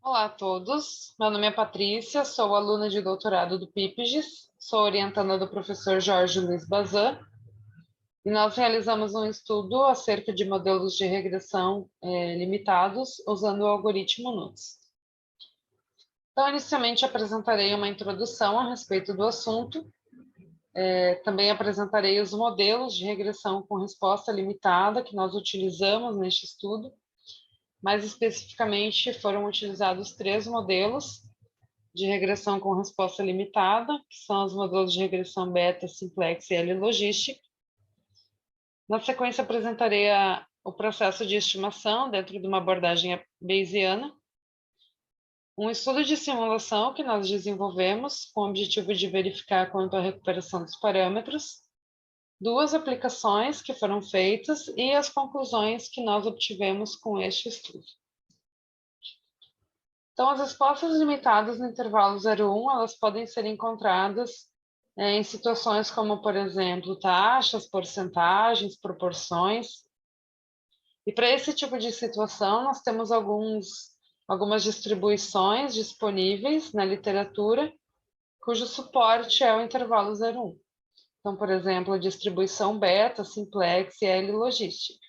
Olá a todos, meu nome é Patrícia, sou aluna de doutorado do PIPGES, sou orientanda do professor Jorge Luiz Bazan, e nós realizamos um estudo acerca de modelos de regressão limitados usando o algoritmo NUTS. Então, inicialmente apresentarei uma introdução a respeito do assunto, também apresentarei os modelos de regressão com resposta limitada que nós utilizamos neste estudo. Mais especificamente, foram utilizados 3 modelos de regressão com resposta limitada, que são os modelos de regressão beta, simplex e L-logística. Na sequência, apresentarei o processo de estimação dentro de uma abordagem bayesiana, um estudo de simulação que nós desenvolvemos com o objetivo de verificar quanto à recuperação dos parâmetros, 2 aplicações que foram feitas e as conclusões que nós obtivemos com este estudo. Então, as respostas limitadas no intervalo 0,1, elas podem ser encontradas em situações como, por exemplo, taxas, porcentagens, proporções. E para esse tipo de situação, nós temos algumas distribuições disponíveis na literatura, cujo suporte é o intervalo 0,1. Então, por exemplo, a distribuição beta, simplex e L-logística.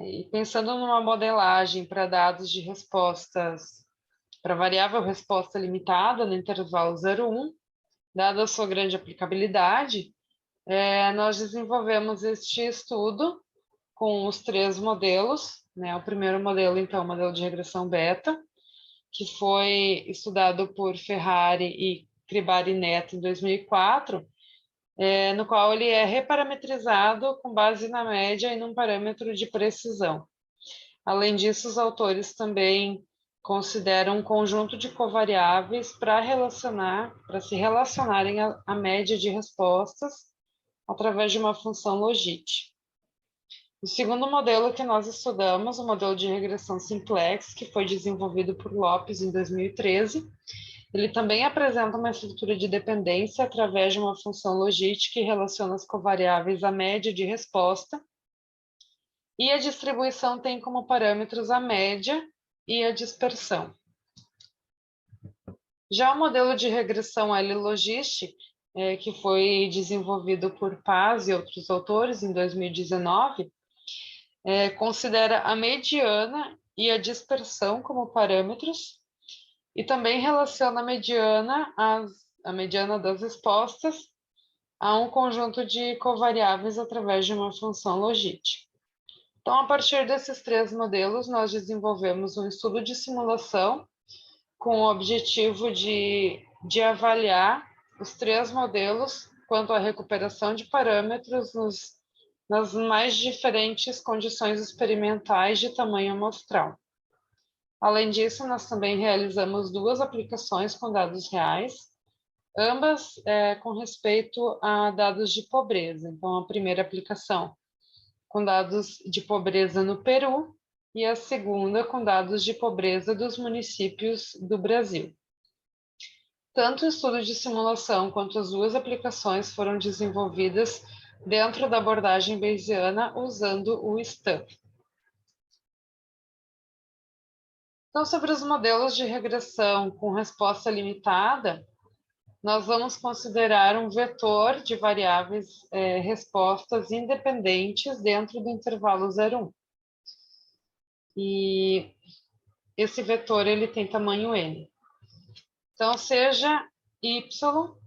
E pensando numa modelagem para dados de respostas para variável resposta limitada no intervalo 0,1, dada a sua grande aplicabilidade, nós desenvolvemos este estudo com os 3 modelos, né? O primeiro modelo, então, o modelo de regressão beta, que foi estudado por Ferrari e Cribari Neto em 2004, no qual ele é reparametrizado com base na média e num parâmetro de precisão. Além disso, os autores também consideram um conjunto de covariáveis para se relacionarem à média de respostas através de uma função logit. O segundo modelo que nós estudamos, o modelo de regressão simplex, que foi desenvolvido por Lopes em 2013, ele também apresenta uma estrutura de dependência através de uma função logit que relaciona as covariáveis à média de resposta, e a distribuição tem como parâmetros a média e a dispersão. Já o modelo de regressão L-logística, que foi desenvolvido por Paz e outros autores em 2019, considera a mediana e a dispersão como parâmetros e também relaciona a mediana das respostas a um conjunto de covariáveis através de uma função logit. Então, a partir desses 3 modelos, nós desenvolvemos um estudo de simulação com o objetivo de avaliar os 3 modelos quanto à recuperação de parâmetros nas mais diferentes condições experimentais de tamanho amostral. Além disso, nós também realizamos 2 aplicações com dados reais, ambas com respeito a dados de pobreza. Então, a primeira aplicação com dados de pobreza no Peru e a segunda com dados de pobreza dos municípios do Brasil. Tanto o estudo de simulação quanto as 2 aplicações foram desenvolvidas dentro da abordagem bayesiana usando o STAMP. Então, sobre os modelos de regressão com resposta limitada, nós vamos considerar um vetor de variáveis respostas independentes dentro do intervalo 0,1. E esse vetor ele tem tamanho n. Então, seja y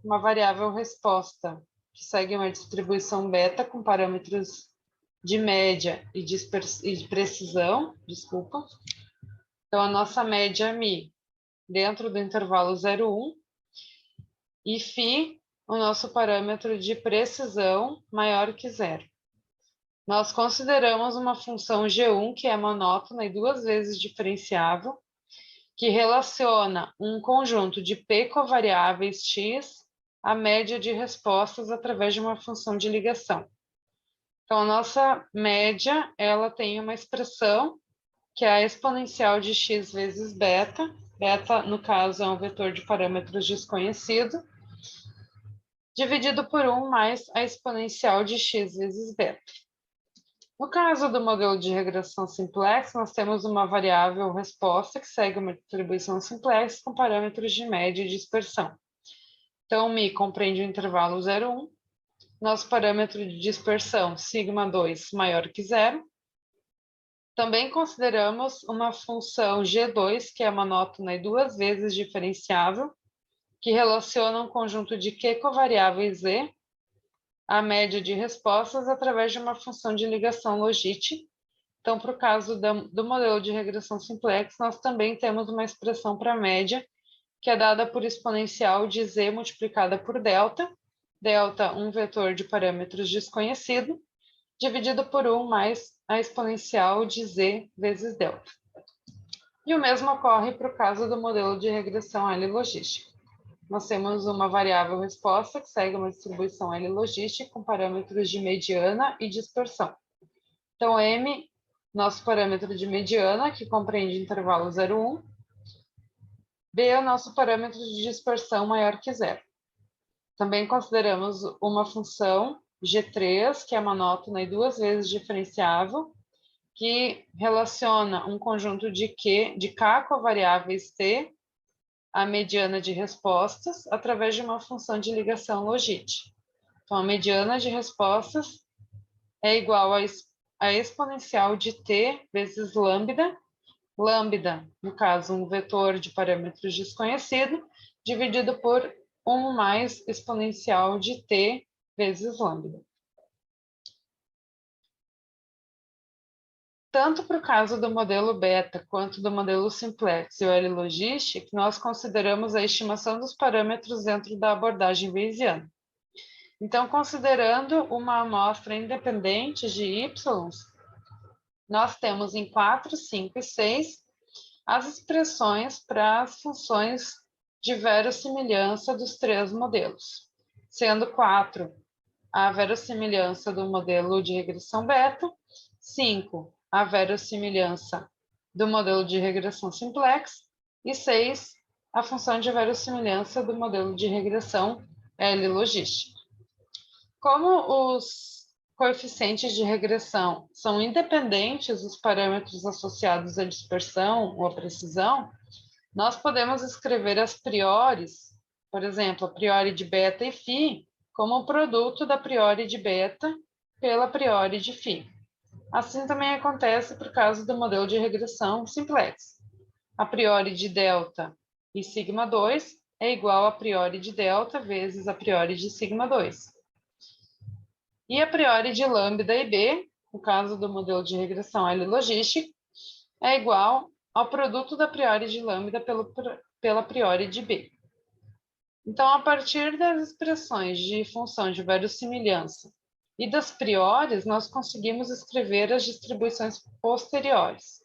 uma variável resposta que segue uma distribuição beta com parâmetros de média e de precisão, Então, a nossa média mi dentro do intervalo 0,1 e φ, o nosso parâmetro de precisão maior que 0. Nós consideramos uma função G1 que é monótona e 2 vezes diferenciável, que relaciona um conjunto de P covariáveis X à média de respostas através de uma função de ligação. Então, a nossa média, ela tem uma expressão que é a exponencial de X vezes beta. Beta, no caso, é um vetor de parâmetros desconhecido, dividido por 1 mais a exponencial de X vezes beta. No caso do modelo de regressão simplex, nós temos uma variável resposta que segue uma distribuição simplex com parâmetros de média e dispersão. Então, Mi compreende o intervalo 0, 1. Nosso parâmetro de dispersão, sigma 2, maior que zero. Também consideramos uma função G2, que é monótona e duas vezes diferenciável, que relaciona um conjunto de Q covariáveis Z, a média de respostas, através de uma função de ligação logit. Então, para o caso do modelo de regressão simplex, nós também temos uma expressão para a média, que é dada por exponencial de Z multiplicada por delta, delta um vetor de parâmetros desconhecido, dividido por 1 mais a exponencial de Z vezes delta. E o mesmo ocorre para o caso do modelo de regressão L-logística. Nós temos uma variável resposta que segue uma distribuição L-logística com parâmetros de mediana e dispersão. Então, M, nosso parâmetro de mediana, que compreende intervalo 0, 1. B é o nosso parâmetro de dispersão maior que zero. Também consideramos uma função G3, que é monótona e duas vezes diferenciável, que relaciona um conjunto de K covariáveis T, a mediana de respostas, através de uma função de ligação logit. Então, a mediana de respostas é igual a exponencial de T vezes lambda, lambda, no caso, um vetor de parâmetros desconhecido, dividido por 1 mais exponencial de T vezes lambda. Tanto para o caso do modelo beta quanto do modelo simplex e o L-logistic, nós consideramos a estimação dos parâmetros dentro da abordagem bayesiana. Então, considerando uma amostra independente de y, nós temos em 4, 5 e 6 as expressões para as funções de verossimilhança dos três modelos, sendo 4 a verossimilhança do modelo de regressão beta, 5 a verossimilhança do modelo de regressão simplex e 6 a função de verossimilhança do modelo de regressão L-logística. Como os coeficientes de regressão são independentes dos parâmetros associados à dispersão ou à precisão, nós podemos escrever as priores, por exemplo, a priori de beta e φ, como o produto da priori de beta pela priori de φ. Assim também acontece por causa do modelo de regressão simplex. A priori de delta e sigma 2 é igual a priori de delta vezes a priori de sigma 2. E a priori de lambda e b, no caso do modelo de regressão L-logística, é igual ao produto da priori de lambda pela priori de b. Então, a partir das expressões de função de verossimilhança e das priores, nós conseguimos escrever as distribuições posteriores,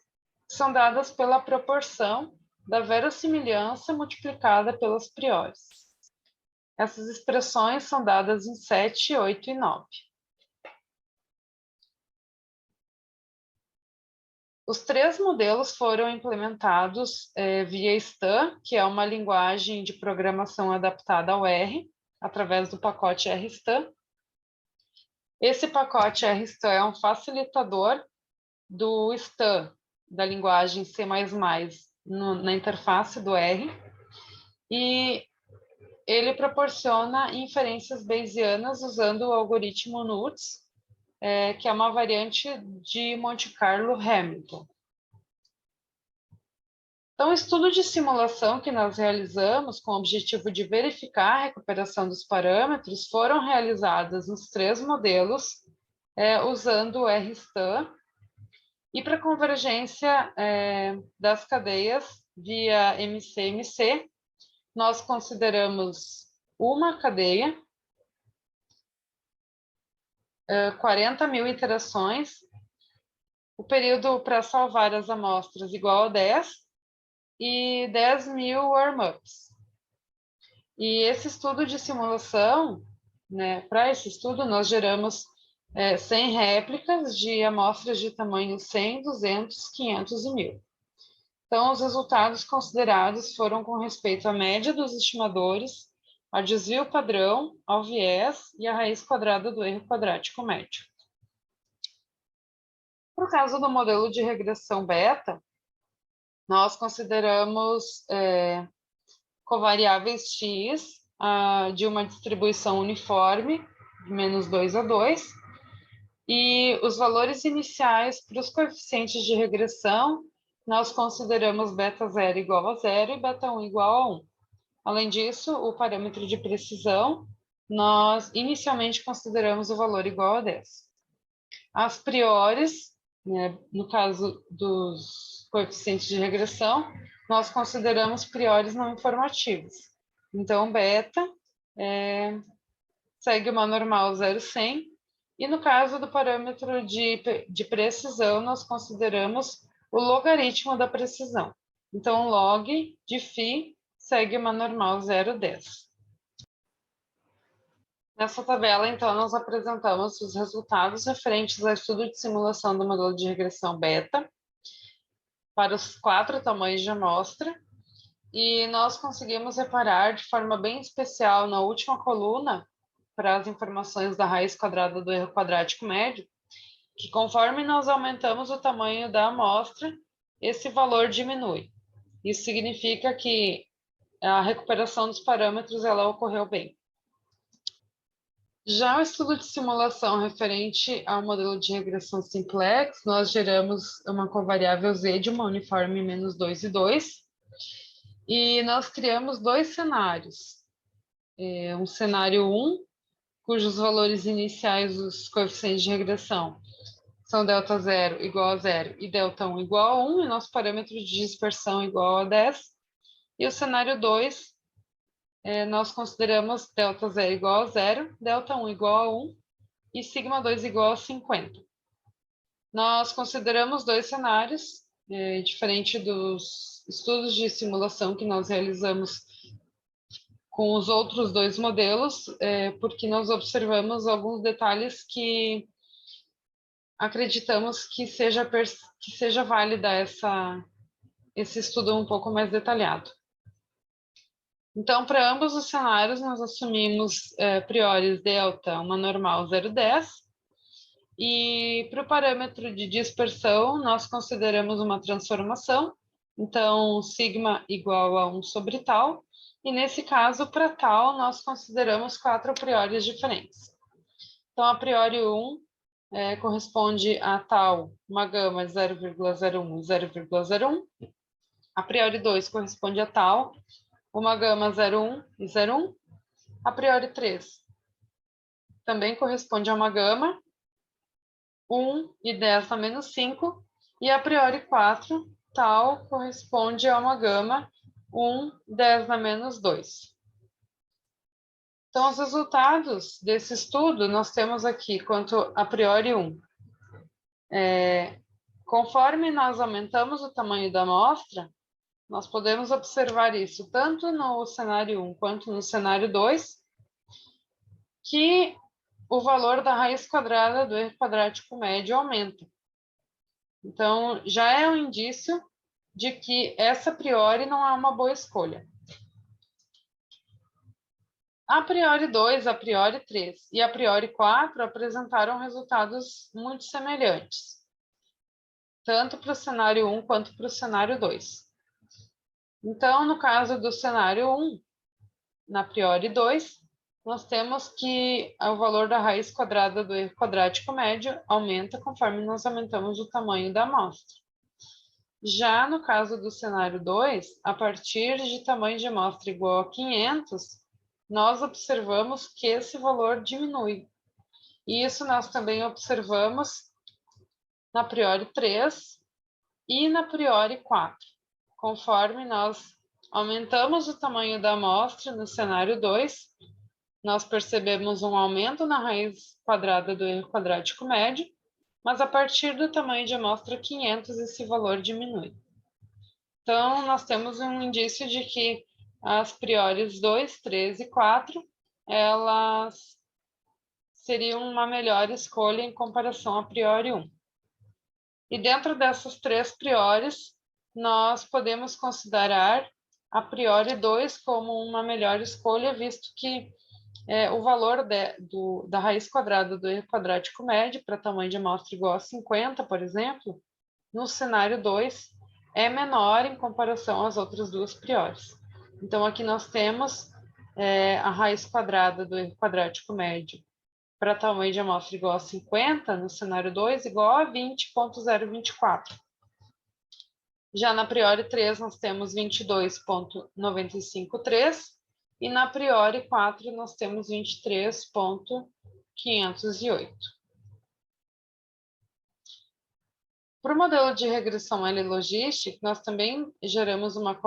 que são dadas pela proporção da verossimilhança multiplicada pelas priores. Essas expressões são dadas em 7, 8 e 9. Os três modelos foram implementados via Stan, que é uma linguagem de programação adaptada ao R, através do pacote RStan. Esse pacote RStan é um facilitador do Stan, da linguagem C++, na interface do R, e ele proporciona inferências bayesianas usando o algoritmo NURTS, que é uma variante de Monte Carlo Hamilton. Então, o estudo de simulação que nós realizamos com o objetivo de verificar a recuperação dos parâmetros foram realizadas nos três modelos, usando o RStan, e para convergência das cadeias via MC-MC, nós consideramos uma cadeia, 40.000 iterações, o período para salvar as amostras igual a 10 e 10.000 warm-ups. E esse estudo de simulação, para esse estudo nós geramos 100 réplicas de amostras de tamanho 100, 200, 500 e 1.000. Então, os resultados considerados foram com respeito à média dos estimadores, ao desvio padrão, ao viés e à raiz quadrada do erro quadrático médio. Por caso do modelo de regressão beta, nós consideramos covariáveis x de uma distribuição uniforme, de -2 a 2, e os valores iniciais para os coeficientes de regressão, nós consideramos beta 0 igual a 0 e beta 1 igual a 1. Além disso, o parâmetro de precisão, nós inicialmente consideramos o valor igual a 10. As priores, né, no caso dos coeficientes de regressão, nós consideramos priores não informativos. Então, beta segue uma normal 0,100, e no caso do parâmetro de precisão, nós consideramos o logaritmo da precisão. Então, log de φ segue uma normal 0,10. Nessa tabela, então, nós apresentamos os resultados referentes ao estudo de simulação do modelo de regressão beta para os 4 tamanhos de amostra, e nós conseguimos reparar de forma bem especial na última coluna, para as informações da raiz quadrada do erro quadrático médio, que conforme nós aumentamos o tamanho da amostra, esse valor diminui. Isso significa que a recuperação dos parâmetros ela ocorreu bem. Já o estudo de simulação referente ao modelo de regressão simplex, nós geramos uma covariável z de uma uniforme -2 e 2, e nós criamos 2 cenários. Um cenário 1, cujos valores iniciais dos coeficientes de regressão são Δ0 igual a 0 e Δ1 igual a 1, e nosso parâmetro de dispersão igual a 10. E o cenário 2, nós consideramos Δ0 igual a 0, Δ1 igual a 1 e σ2 igual a 50. Nós consideramos 2 cenários, diferente dos estudos de simulação que nós realizamos com os outros 2 modelos, porque nós observamos alguns detalhes que acreditamos que seja válida esse estudo um pouco mais detalhado. Então, para ambos os cenários, nós assumimos priores delta, uma normal 0,10, e para o parâmetro de dispersão, nós consideramos uma transformação, então, sigma igual a 1 sobre tal, e nesse caso, para tal, nós consideramos 4 priores diferentes. Então, a priori 1 corresponde a tal, uma gama de 0,01 e 0,01. A priori 2 corresponde a tal, uma gama 0,1 e 0,1. A priori 3 também corresponde a uma gama 1 e 10 a menos 5. E a priori 4, tal, corresponde a uma gama 1, 10 a menos 2. Então, os resultados desse estudo, nós temos aqui, quanto a priori 1. Conforme nós aumentamos o tamanho da amostra, nós podemos observar isso tanto no cenário 1 quanto no cenário 2, que o valor da raiz quadrada do erro quadrático médio aumenta. Então, já é um indício de que essa a priori não é uma boa escolha. A priori 2, a priori 3 e a priori 4 apresentaram resultados muito semelhantes, tanto para o cenário 1 quanto para o cenário 2. Então, no caso do cenário 1, na priori 2, nós temos que o valor da raiz quadrada do erro quadrático médio aumenta conforme nós aumentamos o tamanho da amostra. Já no caso do cenário 2, a partir de tamanho de amostra igual a 500, nós observamos que esse valor diminui. E isso nós também observamos na priori 3 e na priori 4. Conforme nós aumentamos o tamanho da amostra no cenário 2, nós percebemos um aumento na raiz quadrada do erro quadrático médio, mas a partir do tamanho de amostra 500, esse valor diminui. Então, nós temos um indício de que as priores 2, 3 e 4, elas seriam uma melhor escolha em comparação a priori 1. E dentro dessas 3 priores, nós podemos considerar a priori 2 como uma melhor escolha, visto que o valor da raiz quadrada do erro quadrático médio para tamanho de amostra igual a 50, por exemplo, no cenário 2, é menor em comparação às outras duas priores. Então, aqui nós temos a raiz quadrada do erro quadrático médio para tamanho de amostra igual a 50, no cenário 2, igual a 20,024. Já na priori 3, nós temos 22,953, e na priori 4, nós temos 23,508. Para o modelo de regressão L-logística, nós também geramos uma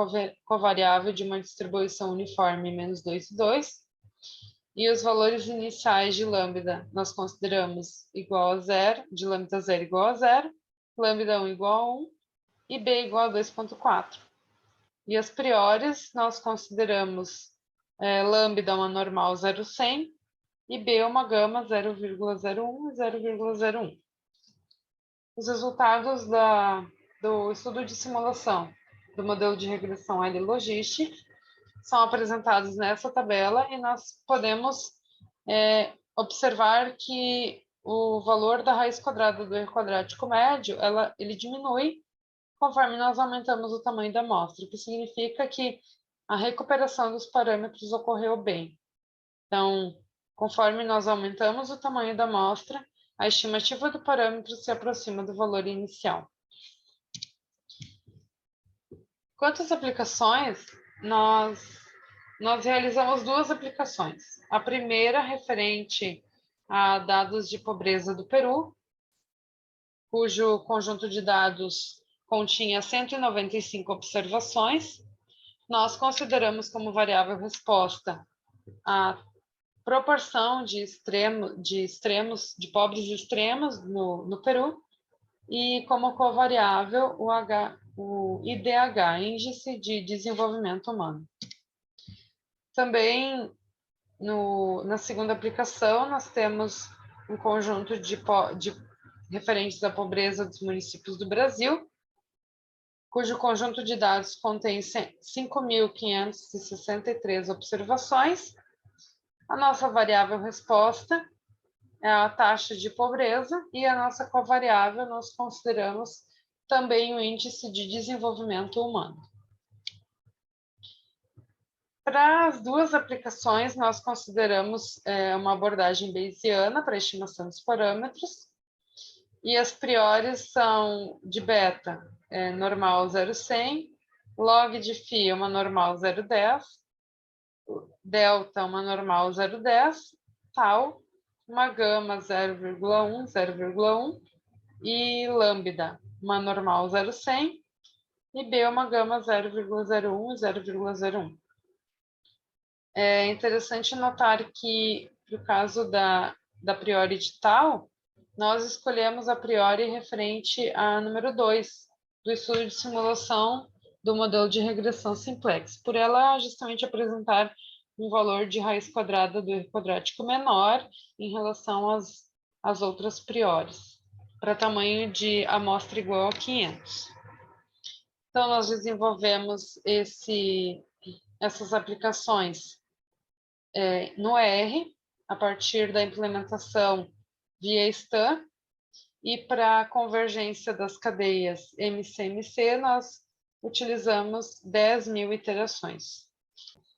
covariável de uma distribuição uniforme menos 2 e 2, e os valores iniciais de lambda nós consideramos igual a zero, de lambda 0 igual a zero, lambda 1 igual a 1 e b igual a 2,4. E as priores nós consideramos lambda uma normal 0,100 e b uma gama 0,01 e 0,01. Os resultados do estudo de simulação do modelo de regressão L-logística são apresentados nessa tabela, e nós podemos observar que o valor da raiz quadrada do erro quadrático médio, ele diminui conforme nós aumentamos o tamanho da amostra, o que significa que a recuperação dos parâmetros ocorreu bem. Então, conforme nós aumentamos o tamanho da amostra, a estimativa do parâmetro se aproxima do valor inicial. Quanto às aplicações, nós realizamos duas aplicações. A primeira referente a dados de pobreza do Peru, cujo conjunto de dados continha 195 observações. Nós consideramos como variável resposta a proporção de pobres extremos no Peru, e como covariável o IDH, Índice de Desenvolvimento Humano. Também, na segunda aplicação, nós temos um conjunto de referentes à pobreza dos municípios do Brasil, cujo conjunto de dados contém 5.563 observações. A nossa variável resposta é a taxa de pobreza, e a nossa covariável nós consideramos também o índice de desenvolvimento humano. Para as duas aplicações, nós consideramos uma abordagem bayesiana para a estimação dos parâmetros, e as priores são de beta, normal 0,100, log de φ uma normal 0,10, delta uma normal 0,10, tal uma gama 0,1, 0,1, e lambda uma normal 0,100 e b uma gama 0,01 e 0,01. É interessante notar que, no caso da priori de tal, nós escolhemos a priori referente a número 2 do estudo de simulação do modelo de regressão simplex, por ela justamente apresentar um valor de raiz quadrada do erro quadrático menor em relação às outras priores, para tamanho de amostra igual a 500. Então, nós desenvolvemos essas aplicações no R, a partir da implementação via STAN, e para a convergência das cadeias MCMC, nós utilizamos 10.000 iterações.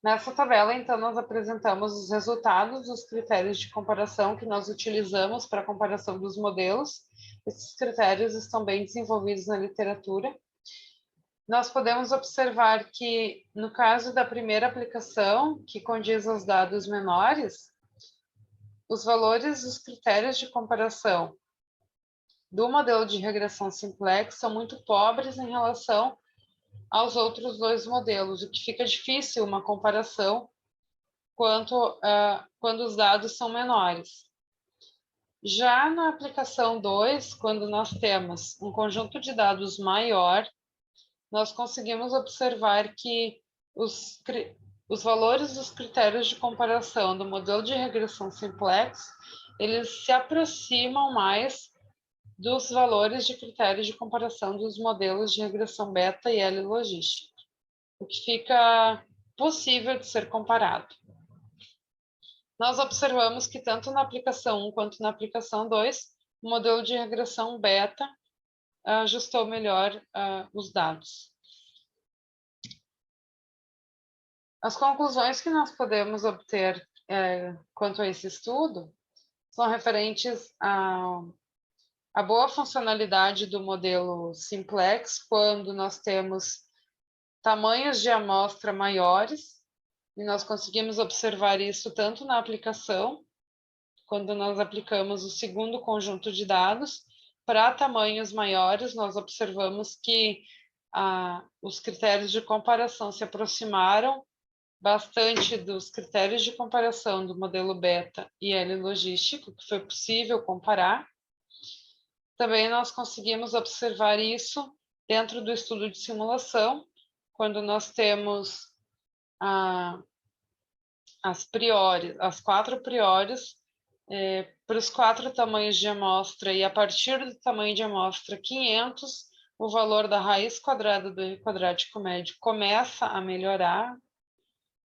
Nessa tabela, então, nós apresentamos os resultados dos critérios de comparação que nós utilizamos para a comparação dos modelos. Esses critérios estão bem desenvolvidos na literatura. Nós podemos observar que, no caso da primeira aplicação, que condiz aos dados menores, os valores dos critérios de comparação do modelo de regressão simplex são muito pobres em relação aos outros dois modelos, o que fica difícil uma comparação quando os dados são menores. Já na aplicação 2, quando nós temos um conjunto de dados maior, nós conseguimos observar que os valores dos critérios de comparação do modelo de regressão simplex, eles se aproximam mais dos valores de critérios de comparação dos modelos de regressão beta e L-logística, o que fica possível de ser comparado. nós observamos que tanto na aplicação 1 quanto na aplicação 2, o modelo de regressão beta ajustou melhor os dados. As conclusões que nós podemos obter quanto a esse estudo são referentes à boa funcionalidade do modelo simplex, quando nós temos tamanhos de amostra maiores, e nós conseguimos observar isso tanto na aplicação, quando nós aplicamos o segundo conjunto de dados, para tamanhos maiores, nós observamos que os critérios de comparação se aproximaram bastante dos critérios de comparação do modelo beta e L logístico, que foi possível comparar. Também nós conseguimos observar isso dentro do estudo de simulação, quando nós temos as 4 priores para os 4 tamanhos de amostra, e a partir do tamanho de amostra 500, o valor da raiz quadrada do R quadrático médio começa a melhorar.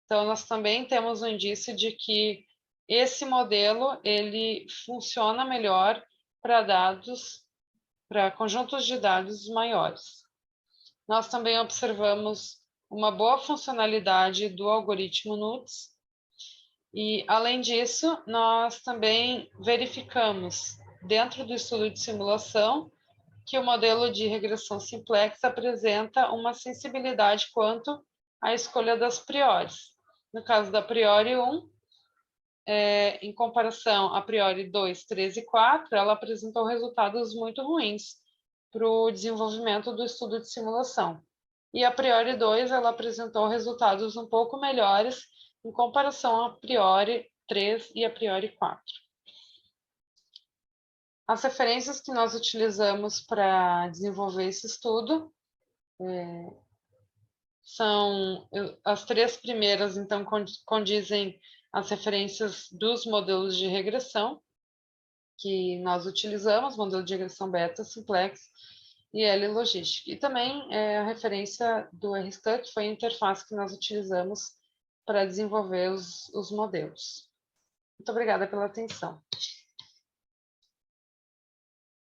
Então, nós também temos um indício de que esse modelo ele funciona melhor para dados, para conjuntos de dados maiores. Nós também observamos uma boa funcionalidade do algoritmo NUTS, e, além disso, nós também verificamos, dentro do estudo de simulação, que o modelo de regressão simplex apresenta uma sensibilidade quanto à escolha das priores. No caso da priori 1, em comparação a priori 2, 3 e 4, ela apresentou resultados muito ruins para o desenvolvimento do estudo de simulação. E a priori 2, ela apresentou resultados um pouco melhores em comparação a priori 3 e a priori 4. As referências que nós utilizamos para desenvolver esse estudo são as 3 primeiras, então, condizem as referências dos modelos de regressão que nós utilizamos, modelo de regressão beta, simplex e L logística. E também a referência do RStudy, que foi a interface que nós utilizamos para desenvolver os modelos. Muito obrigada pela atenção.